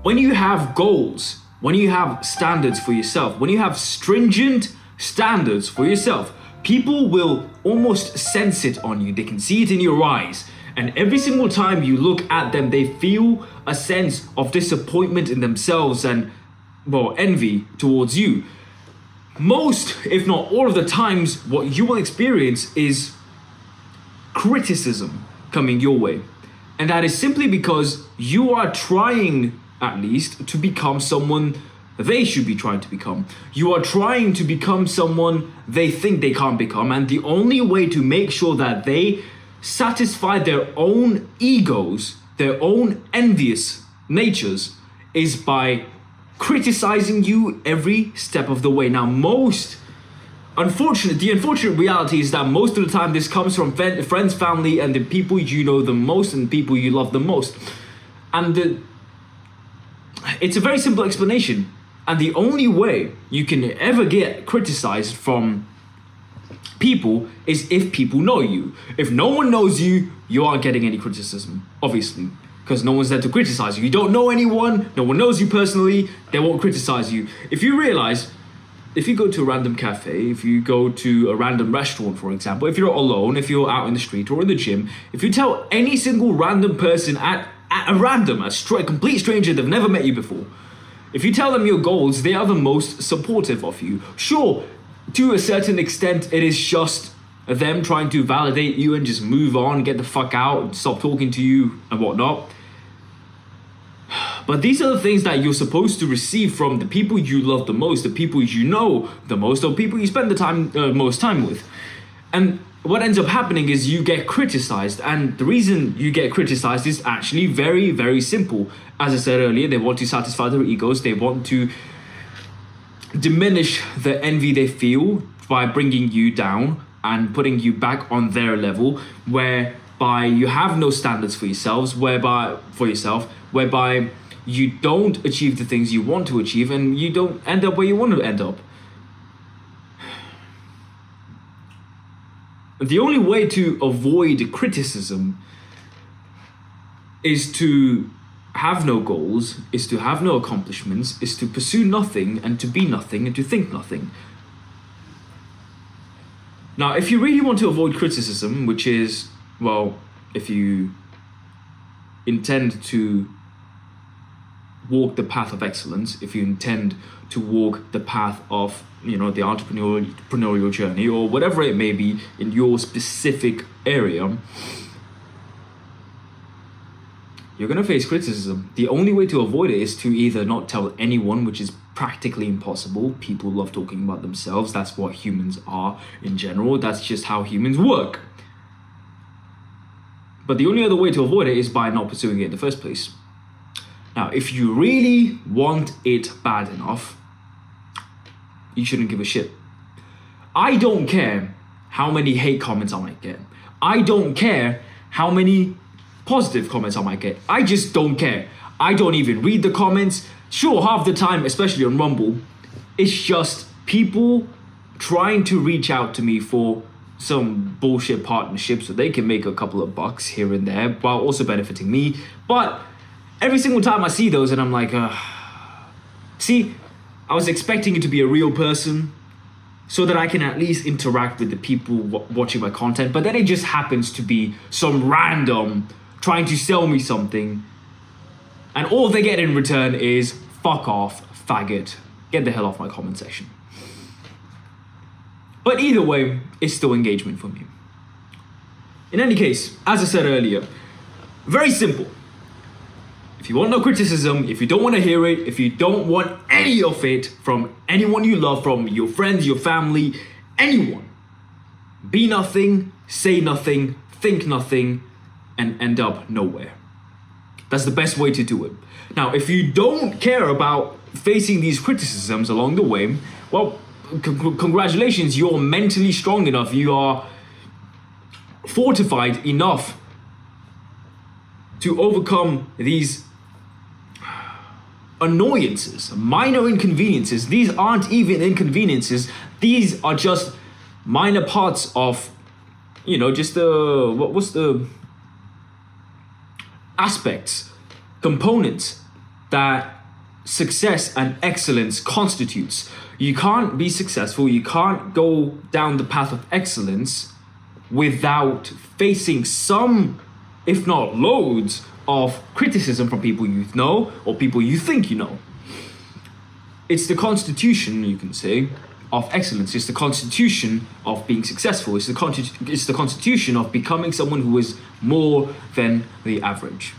when you have goals, when you have standards for yourself, when you have stringent standards for yourself, people will almost sense it on you. They can see it in your eyes. And every single time you look at them, they feel a sense of disappointment in themselves and, well, envy towards you. Most, if not all of the times, what you will experience is criticism coming your way. And that is simply because you are trying, at least, to become someone they should be trying to become. You are trying to become someone they think they can't become, and the only way to make sure that they satisfy their own egos, their own envious natures, is by criticizing you every step of the way. Now, the unfortunate reality is that most of the time this comes from friends, family, and the people you know the most and people you love the most. And it's a very simple explanation. And the only way you can ever get criticized from people is if people know you. If no one knows you, you aren't getting any criticism, obviously, because no one's there to criticize you. You don't know anyone, no one knows you personally, they won't criticize you. If you realize, if you go to a random cafe, if you go to a random restaurant, for example, if you're alone, if you're out in the street or in the gym, if you tell any single random person a complete stranger, they've never met you before, if you tell them your goals, they are the most supportive of you. Sure, to a certain extent, it is just them trying to validate you and just move on, get the fuck out, stop talking to you and whatnot. But these are the things that you're supposed to receive from the people you love the most, the people you know the most, or people you spend the most time with. And what ends up happening is you get criticized, and the reason you get criticized is actually very, very simple. As I said earlier, they want to satisfy their egos, they want to diminish the envy they feel by bringing you down and putting you back on their level, whereby you have no standards for yourself, whereby you don't achieve the things you want to achieve, and you don't end up where you want to end up. The only way to avoid criticism is to have no goals, is to have no accomplishments, is to pursue nothing and to be nothing and to think nothing. Now, if you really want to avoid criticism, which is, well, if you intend to walk the path of excellence, if you intend to walk the path of, the entrepreneurial journey or whatever it may be in your specific area, you're going to face criticism. The only way to avoid it is to either not tell anyone, which is practically impossible. People love talking about themselves. That's what humans are in general. That's just how humans work. But the only other way to avoid it is by not pursuing it in the first place. Now, if you really want it bad enough, you shouldn't give a shit. I don't care how many hate comments I might get. I don't care how many positive comments I might get. I just don't care. I don't even read the comments. Sure, half the time, especially on Rumble, it's just people trying to reach out to me for some bullshit partnership so they can make a couple of bucks here and there while also benefiting me. But every single time I see those and I'm like, see, I was expecting it to be a real person so that I can at least interact with the people watching my content, but then it just happens to be some random trying to sell me something, and all they get in return is fuck off, faggot, get the hell off my comment section. But either way, it's still engagement for me. In any case, as I said earlier, very simple. If you want no criticism, if you don't want to hear it, if you don't want any of it from anyone you love, from your friends, your family, anyone, be nothing, say nothing, think nothing, and end up nowhere. That's the best way to do it. Now, if you don't care about facing these criticisms along the way, well, congratulations, you're mentally strong enough, you are fortified enough to overcome these annoyances, minor inconveniences. These aren't even inconveniences. These are just minor parts of, just what's the aspects, components that success and excellence constitutes. You can't be successful, you can't go down the path of excellence without facing some, if not loads, of criticism from people you know or people you think you know. It's the constitution, you can say, of excellence. It's the constitution of being successful. It's the constitution of becoming someone who is more than the average.